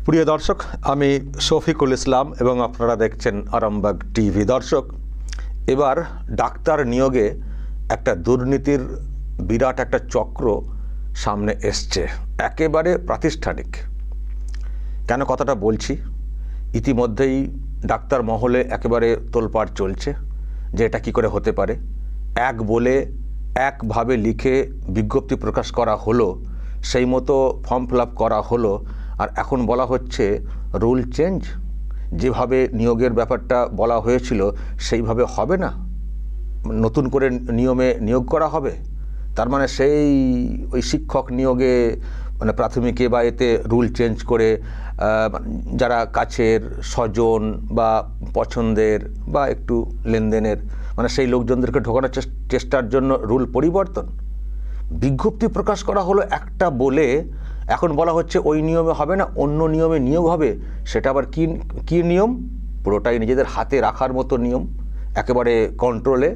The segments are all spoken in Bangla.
প্রিয় দর্শক, আমি শফিকুল ইসলাম এবং আপনারা দেখছেন আরামবাগ টিভি। দর্শক, এবার ডাক্তার নিয়োগে একটা দুর্নীতির বিরাট একটা চক্র সামনে এসছে, একেবারে প্রাতিষ্ঠানিক। কেন কথাটা বলছি? ইতিমধ্যেই ডাক্তার মহলে একেবারে তোলপাড় চলছে যে এটা কী করে হতে পারে। এক বলে একভাবে লিখে বিজ্ঞপ্তি প্রকাশ করা হলো, সেই মতো ফর্ম ফিল আপ করা হলো, আর এখন বলা হচ্ছে রুল চেঞ্জ। যেভাবে নিয়োগের ব্যাপারটা বলা হয়েছিল সেইভাবে হবে না, নতুন করে নিয়মে নিয়োগ করা হবে। তার মানে সেই ওই শিক্ষক নিয়োগে মানে প্রাথমিকে বা এতে রুল চেঞ্জ করে যারা কাছের স্বজন বা পছন্দের বা একটু লেনদেনের মানে সেই লোকজনদেরকে ঢোকানোর চেষ্টার জন্য রুল পরিবর্তন। বিজ্ঞপ্তি প্রকাশ করা হলো একটা বলে এখন বলা হচ্ছে ওই নিয়মে হবে না, অন্য নিয়মে নিয়োগ হবে। সেটা আবার কী নিয়ম? পুরোটাই নিজেদের হাতে রাখার মতো নিয়ম, একেবারে কন্ট্রোলে,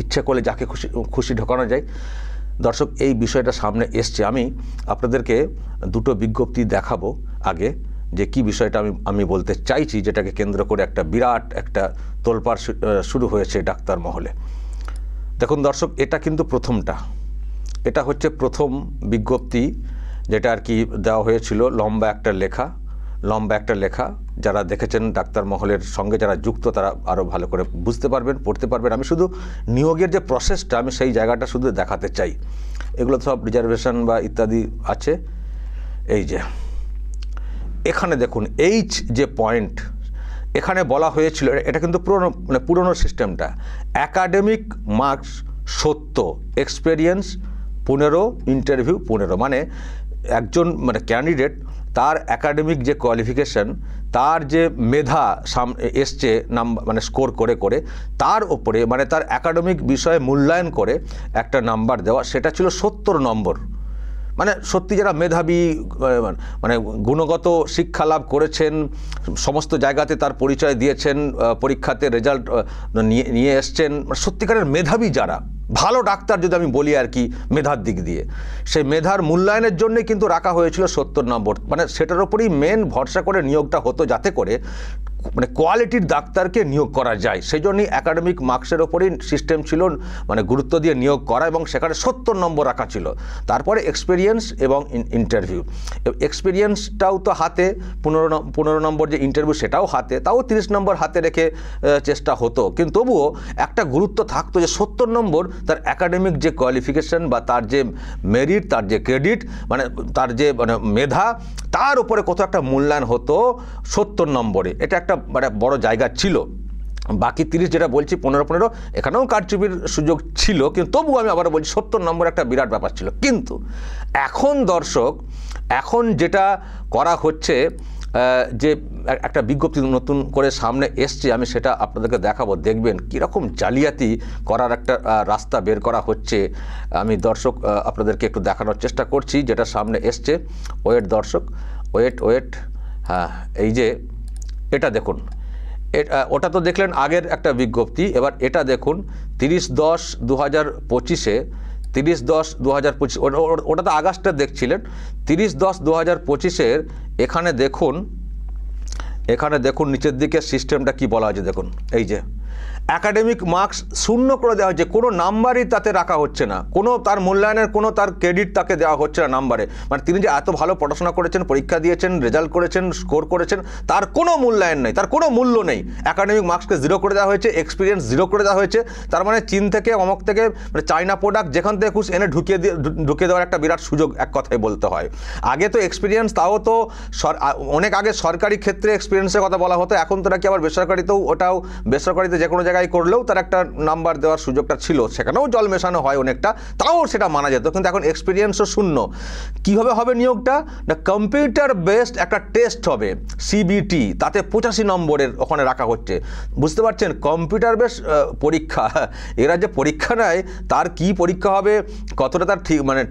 ইচ্ছে করলে যাকে খুশি ঢোকানো যায়। দর্শক, এই বিষয়টা সামনে এসছে। আমি আপনাদেরকে দুটো বিজ্ঞপ্তি দেখাবো আগে, যে কি বিষয়টা আমি বলতে চাইছি, যেটাকে কেন্দ্র করে একটা বিরাট একটা তোলপাড় শুরু হয়েছে ডাক্তার মহলে। দেখুন দর্শক, এটা কিন্তু প্রথমটা, এটা হচ্ছে প্রথম বিজ্ঞপ্তি যেটা আর কি দেওয়া হয়েছিল। লম্বা একটা লেখা। যারা দেখেছেন ডাক্তার মহলের সঙ্গে যারা যুক্ত তারা আরও ভালো করে বুঝতে পারবেন, পড়তে পারবেন। আমি শুধু নিয়োগের যে প্রসেসটা আমি সেই জায়গাটা শুধু দেখাতে চাই। এগুলো সব রিজার্ভেশন বা ইত্যাদি আছে। এই যে এখানে দেখুন এইচ যে পয়েন্ট এখানে বলা হয়েছিল, এটা কিন্তু পুরনো সিস্টেমটা। Academic marks 70, experience 15, interview 15। মানে একজন মানে ক্যান্ডিডেট তার একাডেমিক যে কোয়ালিফিকেশন, তার যে মেধা এসছে নাম্বার মানে স্কোর করে তার ওপরে মানে তার একাডেমিক বিষয়ে মূল্যায়ন করে একটা নাম্বার দেওয়া, সেটা ছিল 70 নম্বর। মানে সত্যি যারা মেধাবী মানে গুণগত শিক্ষা লাভ করেছেন, সমস্ত জায়গাতে তার পরিচয় দিয়েছেন, পরীক্ষাতে রেজাল্ট নিয়ে এসছেন, সত্যিকারের মেধাবী যারা ভালো ডাক্তার যদি আমি বলি আর কি মেধার দিক দিয়ে, সেই মেধার মূল্যায়নের জন্যে কিন্তু রাখা হয়েছিল 70 নম্বর। মানে সেটার ওপরেই মেন ভরসা করে নিয়োগটা হতো, যাতে করে মানে কোয়ালিটির ডাক্তারকে নিয়োগ করা যায়। সেই জন্যই একাডেমিক মার্কসের ওপরেই সিস্টেম ছিল, মানে গুরুত্ব দিয়ে নিয়োগ করা, এবং সেখানে 70 নম্বর রাখা ছিল। তারপরে এক্সপিরিয়েন্স এবং ইন্টারভিউ। এক্সপিরিয়েন্সটাও তো হাতে, 15 নম্বর যে ইন্টারভিউ সেটাও হাতে, তাও 30 নম্বর হাতে রেখে চেষ্টা হতো। কিন্তু তবুও একটা গুরুত্ব থাকতো যে 70 নম্বর তার একাডেমিক যে কোয়ালিফিকেশন বা তার যে মেরিট, তার যে ক্রেডিট, মানে তার যে মানে মেধা, তার উপরে কত একটা মূল্যায়ন হতো 70 নম্বরে। এটা একটা মানে বড় জায়গা ছিল। বাকি 30 যেটা বলছি 15, এখানেও কারচুপির সুযোগ ছিল, কিন্তু তবুও আমি আবার বলছি 70 নম্বর একটা বিরাট ব্যাপার ছিল। কিন্তু এখন দর্শক, এখন যেটা করা হচ্ছে, যে একটা বিজ্ঞপ্তি নতুন করে সামনে এসছে, আমি সেটা আপনাদেরকে দেখাবো। দেখবেন কীরকম জালিয়াতি করার একটা রাস্তা বের করা হচ্ছে। আমি দর্শক আপনাদেরকে একটু দেখানোর চেষ্টা করছি যেটা সামনে এসছে। ওয়েট দর্শক, ওয়েট। হ্যাঁ, এই যে এটা দেখুন, ওটা তো দেখলেন আগের একটা বিজ্ঞপ্তি। এবার এটা দেখুন 30/10/2025-এ, 30/10/2025, ওটা তো আগস্টে দেখছিলেন। 30/10/2025-এর এখানে দেখুন নিচের দিকে সিস্টেমটা কি বলা হয়েছে দেখুন। এই যে একাডেমিক মার্কস 0 করে দেওয়া হচ্ছে, কোনো নাম্বারই তাতে রাখা হচ্ছে না, কোনো তার মূল্যায়নের কোনো তার ক্রেডিট তাকে দেওয়া হচ্ছে না নাম্বারে। মানে তিনি যে এত ভালো পড়াশোনা করেছেন, পরীক্ষা দিয়েছেন, রেজাল্ট করেছেন, স্কোর করেছেন, তার কোনো মূল্যায়ন নেই, তার কোনো মূল্য নেই। একাডেমিক মার্কসকে 0 করে দেওয়া হয়েছে, এক্সপিরিয়েন্স 0 করে দেওয়া হয়েছে। তার মানে চীন থেকে, অমক থেকে, মানে চায়না প্রোডাক্ট যেখান থেকে খুশ এনে ঢুকিয়ে দেওয়ার একটা বিরাট সুযোগ, এক কথায় বলতে হয়। আগে তো এক্সপিরিয়েন্স, তাও তো অনেক আগে সরকারি ক্ষেত্রে এক্সপিরিয়েন্সের কথা বলা হতো, এখন তো নাকি আবার বেসরকারিতেও, ওটাও বেসরকারিতে যে কোনো জায়গায় করলেও তার একটা নাম্বার দেওয়ার সুযোগটা ছিল, সেখানেও জল মেশানো হয় অনেকটা, তাও সেটা মানা যেত। কিন্তু এখন এক্সপিরিয়েন্সও 0। কীভাবে হবে নিয়োগটা? না, কম্পিউটার বেসড একটা টেস্ট হবে, CBT, তাতে 85 নম্বরের ওখানে রাখা হচ্ছে। বুঝতে পারছেন, কম্পিউটার বেস পরীক্ষা। এরা যে পরীক্ষা নেয়, তার কি পরীক্ষা হবে, কতটা তার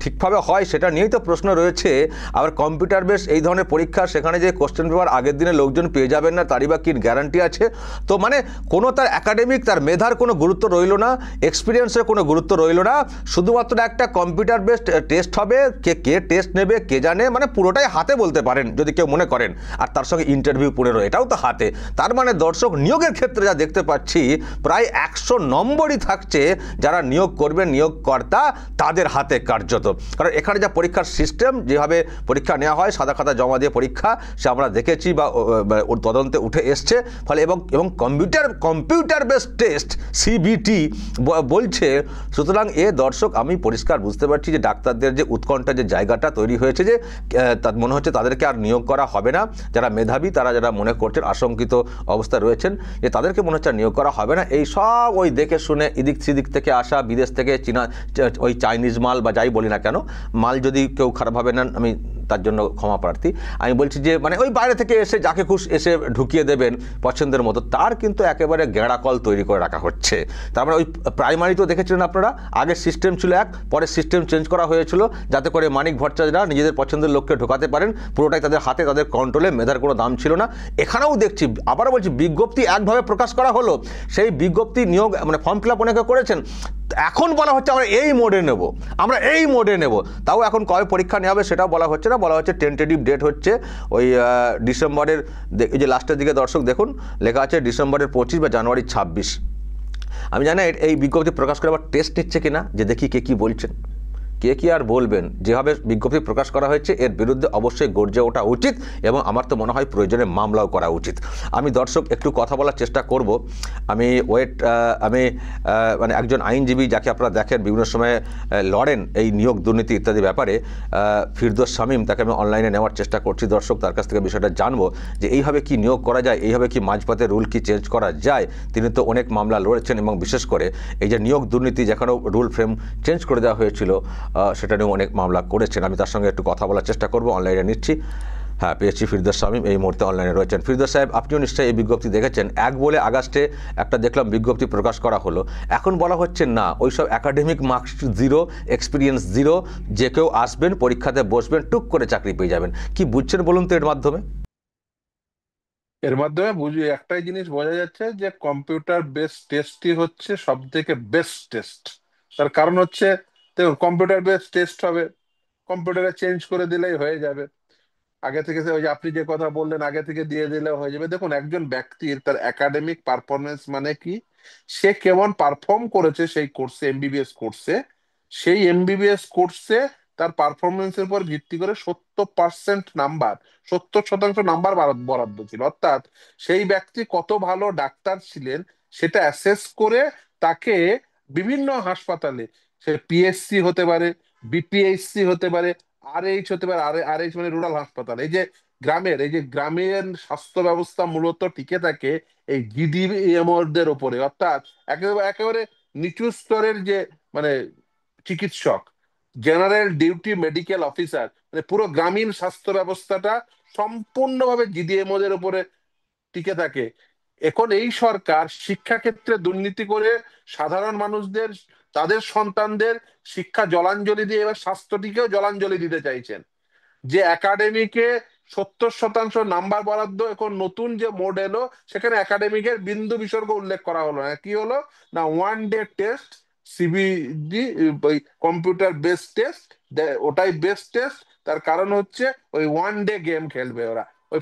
ঠিকভাবে হয়, সেটা নিয়েই তো প্রশ্ন রয়েছে। আবার কম্পিউটার বেস এই ধরনের পরীক্ষা, সেখানে যে কোশ্চেন পেপার আগের দিনে লোকজন পেয়ে যাবেন না, তারই বা কি গ্যারান্টি আছে? তো মানে কোনো তার একাডেমিক একাডেমিক, তার মেধার কোনো গুরুত্ব রইল না, এক্সপিরিয়েন্সের কোনো গুরুত্ব রইল না, শুধুমাত্র একটা কম্পিউটার বেসড টেস্ট হবে, কে কে টেস্ট নেবে কে জানে, মানে পুরোটাই হাতে বলতে পারেন যদি কেউ মনে করেন, আর তার সঙ্গে ইন্টারভিউ 15, এটাও তো হাতে। তার মানে দর্শক, নিয়োগের ক্ষেত্রে যা দেখতে পাচ্ছি প্রায় 100 নম্বরই থাকছে যারা নিয়োগ করবেন, নিয়োগকর্তা তাদের হাতে কার্যত। কারণ এখানে যা পরীক্ষার সিস্টেম, যেভাবে পরীক্ষা নেওয়া হয়, সাদা খাতা জমা দিয়ে পরীক্ষা, সে আমরা দেখেছি বা ওর তদন্তে উঠে এসছে। ফলে এবং কম্পিউটার বেসড টেস্ট সিবিটি বলছে। সুতরাং দর্শক, আমি পরিষ্কার বুঝতে পারছি যে ডাক্তারদের যে উৎকণ্ঠা, যে জায়গাটা তৈরি হয়েছে, যে তার মনে হচ্ছে তাদেরকে আর নিয়োগ করা হবে না। যারা মেধাবী, তারা যারা মনে করছেন, আশঙ্কিত অবস্থায় রয়েছেন যে তাদেরকে মনে হচ্ছে নিয়োগ করা হবে না। এই সব ওই দেখে শুনে এদিক সেদিক থেকে আসা, বিদেশ থেকে চীনা, ওই চাইনিজ মাল বা যাই বলি না কেন, মাল যদি কেউ খারাপভাবে নেন আমি তার জন্য ক্ষমা প্রার্থী। আমি বলছি যে মানে ওই বাইরে থেকে এসে যাকে খুশ এসে ঢুকিয়ে দেবেন পছন্দের মতো, তার কিন্তু একেবারে গেঁড়াকল তৈরি করে রাখা হচ্ছে। তার মানে ওই প্রাইমারি তো দেখেছিলেন আপনারা, আগের সিস্টেম ছিল এক, পরে সিস্টেম চেঞ্জ করা হয়েছিল যাতে করে মানিক ভট্টাচার্যরা নিজেদের পছন্দের লোককে ঢোকাতে পারেন, পুরোটাই তাদের হাতে, তাদের কন্ট্রোলে, মেধার কোনো দাম ছিল না। এখানেও দেখছি, আবারও বলছি, বিজ্ঞপ্তি একভাবে প্রকাশ করা হলো, সেই বিজ্ঞপ্তি নিয়োগ মানে ফর্ম ফিল আপ অনেকে করেছেন, এখন বলা হচ্ছে আমরা এই মোডে নেব, আমরা এই মোডে নেব। তাও এখন কবে পরীক্ষা নেওয়া হবে সেটাও বলা হচ্ছে না, বলা হচ্ছে টেন্টেটিভ ডেট হচ্ছে ওই ডিসেম্বরের, এই যে লাস্টের দিকে দর্শক দেখুন লেখা আছে ডিসেম্বরের 25 বা জানুয়ারির 26। আমি জানি এই বিজ্ঞপ্তি প্রকাশ করে আবার টেস্ট নিচ্ছে কিনা, যে দেখি কে কী বলছেন, কে কি আর বলবেন। যেভাবে বিজ্ঞপ্তি প্রকাশ করা হয়েছে এর বিরুদ্ধে অবশ্যই গর্জে ওঠা উচিত, এবং আমার তো মনে হয় প্রয়োজনে মামলাও করা উচিত। আমি দর্শক একটু কথা বলার চেষ্টা করব। আমি মানে একজন আইনজীবী যাকে আপনারা দেখেন বিভিন্ন সময় লড়েন এই নিয়োগ দুর্নীতি ইত্যাদি ব্যাপারে, ফিরদৌস শামীম, তাকে আমি অনলাইনে নেওয়ার চেষ্টা করছি দর্শক, তার কাছ থেকে বিষয়টা জানবো যে এইভাবে কি নিয়োগ করা যায়, এইভাবে কি মাঝপথে রুল কি চেঞ্জ করা যায়। তিনি তো অনেক মামলা লড়েছেন, এবং বিশেষ করে এই যে নিয়োগ দুর্নীতি যেখানেও রুল ফ্রেম চেঞ্জ করে দেওয়া হয়েছিল সেটা নিয়েও অনেক মামলা করেছেন। আমি তার সঙ্গে একটু কথা বলার চেষ্টা করব, অনলাইনে নিচ্ছি। হ্যাঁ, পেয়েছি ফিরদৌস শামীম এই মুহূর্তে অনলাইনে রয়েছেন। ফিরদৌস সাহেব, আপনিও নিশ্চয়ই এই বিজ্ঞপ্তি দেখেছেন। বলে আগস্টে একটা দেখলাম বিজ্ঞপ্তি প্রকাশ করা হলো, এখন বলা হচ্ছে না, ওইসব একাডেমিক মার্কস 0, এক্সপিরিয়েন্স 0, যে কেউ আসবেন পরীক্ষাতে বসবেন টুক করে চাকরি পেয়ে যাবেন। কি বুঝছেন বলুন তো এর মাধ্যমে? এর মাধ্যমে একটাই জিনিস বোঝা যাচ্ছে যে কম্পিউটার বেসড টেস্টই হচ্ছে সব থেকে বেস্ট টেস্ট। তার কারণ হচ্ছে, দেখুন, কম্পিউটার বেসড টেস্ট হবে, কম্পিউটারে চেঞ্জ করে দিলেই হয়ে যাবে। আগে থেকে ওই যে আপনি যে কথা বললেন, আগে থেকে দিয়ে দিলে হয়ে যাবে। দেখুন, একজন ব্যক্তির তার একাডেমিক পারফরমেন্স মানে কি, সে কেমন পারফর্ম করেছে সেই কোর্সে, এমবিবিএস কোর্সে, সেই এমবিবিএস কোর্সে তার পারফরমেন্সের উপর ভিত্তি করে 70% নাম্বার, 70% নাম্বার বরাদ্দ ছিল। অর্থাৎ সেই ব্যক্তি কত ভালো ডাক্তার ছিলেন সেটা অ্যাসেস করে তাকে বিভিন্ন হাসপাতালে, সে পিএসসি হতে পারে, বিপিএইচসি হতে পারে, আরএইচ হতে পারে, আরএইচ মানে রুরাল হাসপাতাল, এই যে গ্রামের স্বাস্থ্য ব্যবস্থা মূলত টিকে থাকে এই জিডিএমওদের ওপরে। অর্থাৎ একেবারে একেবারে নিচু স্তরের যে মানে চিকিৎসক, জেনারেল ডিউটি মেডিকেল অফিসার, মানে পুরো গ্রামীণ স্বাস্থ্য ব্যবস্থাটা সম্পূর্ণভাবে জিডিএমওদের উপরে টিকে থাকে। এখন এই সরকার শিক্ষাক্ষেত্রে দুর্নীতি করে সাধারণ মানুষদের, তাদের সন্তানদের শিক্ষা জলাঞ্জলি দিয়ে এবার স্বাস্থ্যটিকেও জলাঞ্জলি দিতে চাইছেন। যে একাডেমিকে 70% নাম্বার বরাদ্দ, এখন নতুন যে মোড এলো সেখানে একাডেমিকের বিন্দু বিসর্গ উল্লেখ করা হলো না। কি হলো না, ওয়ান ডে টেস্ট, সিবিডি, ওই কম্পিউটার বেসড টেস্ট, ওটাই বেস্ট টেস্ট। তার কারণ হচ্ছে ওই ওয়ান ডে গেম খেলবে ওরা। ওই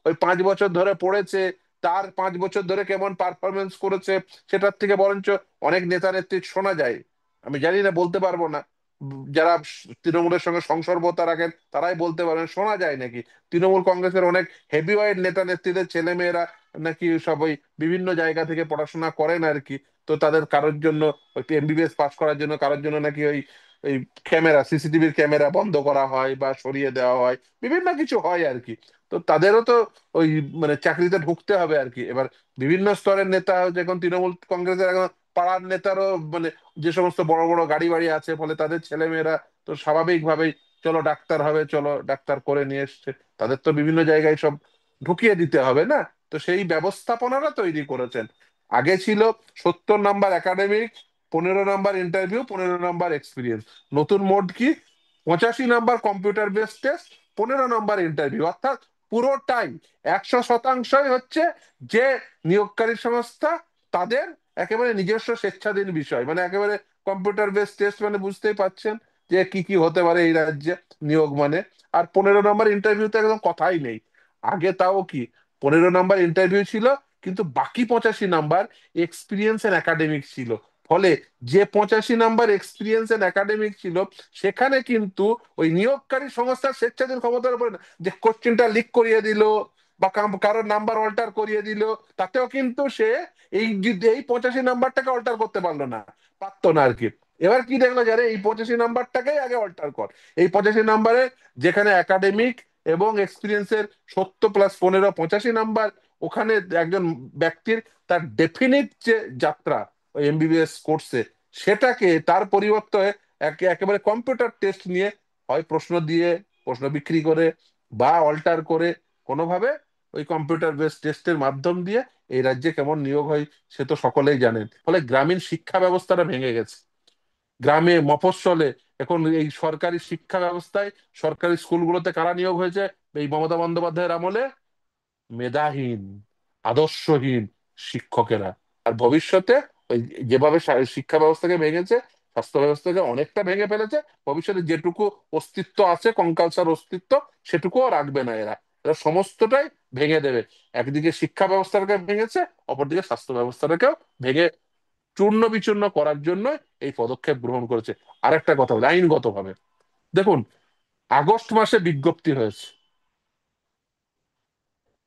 ওই 5 বছর ধরে পড়েছে, তার 5 বছর ধরে কেমন পারফরমেন্স করেছে সেটার থেকে বরঞ্চ অনেক নেতা নেত্রী শোনা যায়, আমি জানি না, বলতে পারবো না, যারা তৃণমূলের সঙ্গে সংসর্বতা রাখেন তারাই বলতে পারেন, শোনা যায় নাকি তৃণমূল কংগ্রেসের অনেক হেভিওয়েট নেতা নেত্রীদের ছেলে মেয়েরা নাকি সব ওই বিভিন্ন জায়গা থেকে পড়াশোনা করেন আর কি। তো তাদের কারোর জন্য ওই এমবিবিএস পাস করার জন্য কারোর জন্য নাকি ওই ওই ক্যামেরা, সিসিটিভির ক্যামেরা বন্ধ করা হয় বা সরিয়ে দেওয়া হয়, বিভিন্ন কিছু হয় আর কি। তো তাদেরও তো ওই মানে চাকরিতে ঢুকতে হবে আর কি। এবার বিভিন্ন স্তরের নেতা, যখন তৃণমূল কংগ্রেসের এখন পাড়ার নেতারও মানে যে সমস্ত বড় বড় গাড়ি বাড়ি আছে, ফলে তাদের ছেলে মেয়েরা তো স্বাভাবিকভাবেই চলো ডাক্তার হবে, চলো ডাক্তার করে নিয়ে এসছে, তাদের তো বিভিন্ন জায়গায় সব ঢুকিয়ে দিতে হবে না। তো সেই ব্যবস্থাপনাটা তৈরি করেছেন। আগে ছিল 70 number academic, 15 number interview, 15 number experience. নতুন মোড কি, 85 number computer based test, 15 number interview. অর্থাৎ পুরোটাই 100%ই হচ্ছে যে নিয়োগকারী সংস্থা তাদের একেবারে নিজস্ব স্বেচ্ছাধীন বিষয়, মানে একেবারে কম্পিউটার বেস টেস্ট, মানে বুঝতেই পাচ্ছেন যে কি কি হতে পারে এই রাজ্যে নিয়োগ মানে। আর 15 নম্বর ইন্টারভিউতে একদম কথাই নেই। আগে তাও কি 15 নম্বর ইন্টারভিউ ছিল, কিন্তু বাকি 85 নাম্বার এক্সপিরিয়েন্স এন্ড একাডেমিক ছিল। ফলে যে 85 নাম্বার এক্সপিরিয়েন্স এন্ড একাডেমিক ছিল, সেখানে কিন্তু ওই নিয়োগকারী সংস্থার স্বেচ্ছাধীন ক্ষমতার উপরে না, যে কোশ্চেনটা লিক করিয়ে দিল বা কারোর নাম্বার অল্টার করিয়ে দিল, তাতেও কিন্তু সে এই 85 নাম্বারটাকে অল্টার করতে পারলো না, পারতো না আর কি। এবার কি দেখলো, যারে এই 85 নাম্বারটাকেই আগে অল্টার কর। এই 85 নাম্বারে যেখানে একাডেমিক এবং এক্সপিরিয়েন্সের 70 + 15 85 নাম্বার, ওখানে একজন ব্যক্তির তার ডেফিনিট যে যাত্রা ওই এমবিবিএস কোর্সে, সেটাকে তার পরিবর্তে একেবারে কম্পিউটার টেস্ট নিয়ে হয় প্রশ্ন দিয়ে, প্রশ্ন বিক্রি করে বা অল্টার করে কোনোভাবে ওই কম্পিউটার বেস টেস্টের মাধ্যম দিয়ে এই রাজ্যে কেমন নিয়োগ হয় সে তো সকলেই জানেন। ফলে গ্রামীণ শিক্ষা ব্যবস্থাটা ভেঙে গেছে। গ্রামে মফস্বলে এখন এই সরকারি শিক্ষা ব্যবস্থায়, সরকারি স্কুলগুলোতে কারা নিয়োগ হয়েছে এই মমতা বন্দ্যোপাধ্যায়ের আমলে? মেধাহীন, আদর্শহীন শিক্ষকেরা। আর ভবিষ্যতে ওই যেভাবে শিক্ষা ব্যবস্থাকে ভেঙেছে, স্বাস্থ্য ব্যবস্থাকে অনেকটা ভেঙে ফেলেছে, ভবিষ্যতে যেটুকু অস্তিত্ব আছে, কঙ্কালসার অস্তিত্ব, সেটুকুও রাখবে না এরা। এরা সমস্তটাই ভেঙে দেবে। একদিকে শিক্ষা ব্যবস্থাটাকে ভেঙেছে, অপরদিকে স্বাস্থ্য ব্যবস্থাটাকেও ভেঙে চূর্ণ বিচূর্ণ করার জন্য এই পদক্ষেপ গ্রহণ করেছে। আরেকটা কথা বলি আইনগতভাবে, দেখুন, আগস্ট মাসে বিজ্ঞপ্তি হয়েছে,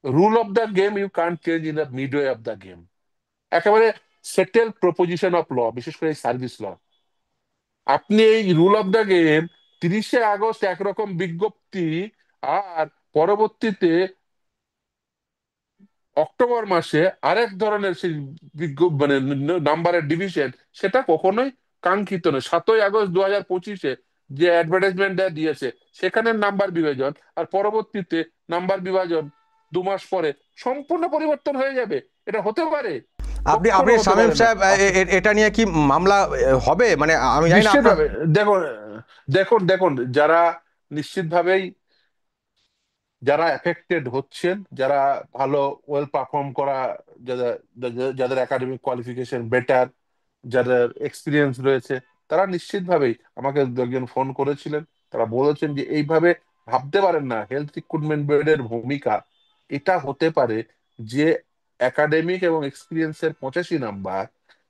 rule of the game you can't change in the midway of the game. একেবারে সেটেল প্রপোজিশন অফ ল, বিশেষ করে এই সার্ভিস ল। আপনি এই রুল অফ দ্য গেম 30শে আগস্ট একরকম বিজ্ঞপ্তি, আর পরবর্তীতে অক্টোবর মাসে আরেক ধরনের সেই মানে নাম্বারের ডিভিশন, সেটা কখনোই কাঙ্ক্ষিত নয়। 7ই আগস্ট 2025-এ যে অ্যাডভার্টাইজমেন্ট দিয়েছে, সেখানে নাম্বার বিভাজন, আর পরবর্তীতে নাম্বার বিভাজন 2 মাস পরে সম্পূর্ণ পরিবর্তন হয়ে যাবে? এটা হতে পারে? আপনি কখনো আপনি হতে শামীম পারে না। সাহেব এটা নিয়ে কি মামলা হবে? মানে আমি জানি না আপনার। নিশ্চিতভাবে দেখুন, দেখুন যারা নিশ্চিতভাবেই যারা এফেক্টেড হচ্ছেন, যারা ভালো ওয়েল পারফর্ম করা, যাদের যাদের একাডেমিক কোয়ালিফিকেশন বেটার, যাদের এক্সপিরিয়েন্স রয়েছে, তারা নিশ্চিতভাবেই আমাকে একজন ফোন করেছিলেন। তারা বলেছেন যে এইভাবে ভাবতে পারেন না হেলথ রিক্রুটমেন্ট বোর্ডের ভূমিকা। এটা হতে পারে যে একাডেমিক এবং এক্সপিরিয়েন্সের 85 নাম্বার,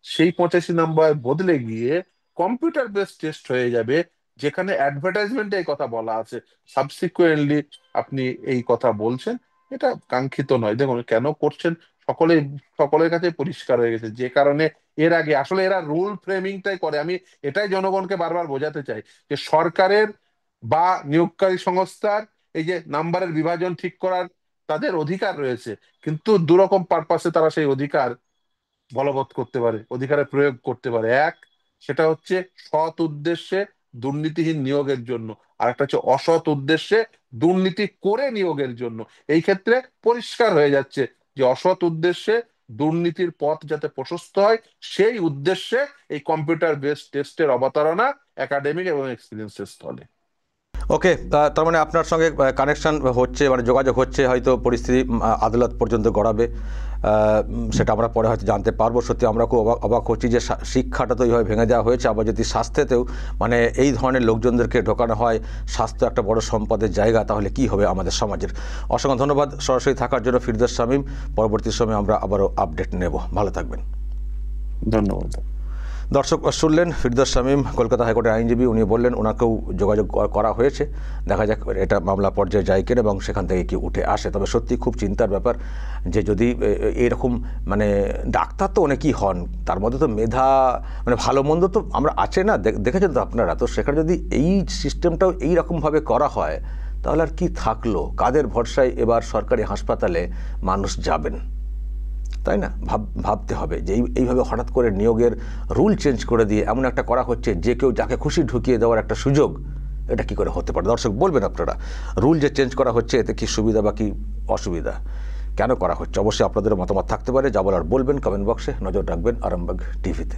সেই 85 নাম্বার বদলে গিয়ে কম্পিউটার বেসড টেস্ট হয়ে যাবে, যেখানে অ্যাডভার্টাইজমেন্টে এই কথা বলা আছে, সাবসিকুয়েন্টলি আপনি এই কথা বলছেন। এটা কাঙ্ক্ষিত নয়। দেখুন কেন করছেন, সকলে সকলের কাছে পরিষ্কার হয়ে গেছে। যে কারণে এর আগে আসলে এরা রুল ফ্রেমিংটাই করে। আমি এটাই জনগণকে বারবার বোঝাতে চাই যে সরকারের বা নিয়োগকারী সংস্থার এই যে নাম্বারের বিভাজন ঠিক করার তাদের অধিকার রয়েছে, কিন্তু দুরকম পারপাসে তারা সেই অধিকার বলবৎ করতে পারে, অধিকারের প্রয়োগ করতে পারে। এক, সেটা হচ্ছে সৎ উদ্দেশ্যে দুর্নীতিহীন নিয়োগের জন্য, আর একটা হচ্ছে অসৎ উদ্দেশ্যে দুর্নীতি করে নিয়োগের জন্য। এই ক্ষেত্রে পরিষ্কার হয়ে যাচ্ছে যে অসৎ উদ্দেশ্যে দুর্নীতির পথ যাতে প্রশস্ত হয়, সেই উদ্দেশ্যে এই কম্পিউটার বেসড টেস্টের অবতারণা একাডেমিক এবং এক্সপিরিয়েন্সের স্থলে। ওকে, তার মানে আপনার সঙ্গে কানেকশন হচ্ছে, মানে যোগাযোগ হচ্ছে, হয়তো পরিস্থিতি আদালত পর্যন্ত গড়াবে, সেটা আমরা পরে হয়তো জানতে পারবো। সত্যি আমরা খুব অবাক হচ্ছি যে শিক্ষাটা তো এইভাবে ভেঙে দেওয়া হয়েছে, আবার যদি স্বাস্থ্যেতেও মানে এই ধরনের লোকজনদেরকে ঢোকানো হয়, স্বাস্থ্য একটা বড় সম্পদের জায়গা, তাহলে কি হবে আমাদের সমাজের। অসংখ্য ধন্যবাদ সরাসরি থাকার জন্য ফিরদৌস শামীম। পরবর্তী সময়ে আমরা আবারও আপডেট নেব। ভালো থাকবেন। ধন্যবাদ। দর্শক শুনলেন ফিরদৌস শামীম, কলকাতা হাইকোর্টের আইনজীবী। উনি বললেন ওনাকেও যোগাযোগ করা হয়েছে, দেখা যাক এটা মামলা পর্যায়ে যায় কিনা এবং সেখান থেকে কি উঠে আসে। তবে সত্যি খুব চিন্তার ব্যাপার যে যদি এরকম মানে ডাক্তার তো অনেকই হন, তার মধ্যে তো মেধা মানে ভালো মন্দ তো আমরা আছে না, দেখেছেন তো আপনারা, তো সেখানে যদি এই সিস্টেমটাও এইরকমভাবে করা হয়, তাহলে আর কি থাকলো? কাদের ভরসায় এবার সরকারি হাসপাতালে মানুষ যাবেন? তাই না? ভাবতে হবে যে এইভাবে হঠাৎ করে নিয়োগের রুল চেঞ্জ করে দিয়ে এমন একটা করা হচ্ছে যে কেউ যাকে খুশি ঢুকিয়ে দেওয়ার একটা সুযোগ। এটা কি করে হতে পারে? দর্শক বলবেন আপনারা, রুল যে চেঞ্জ করা হচ্ছে এতে কি সুবিধা বা কি অসুবিধা, কেন করা হচ্ছে? অবশ্যই আপনাদের মতামত থাকতে পারে, যা বলার বলবেন কমেন্ট বক্সে। নজর রাখবেন আরামবাগ টিভিতে।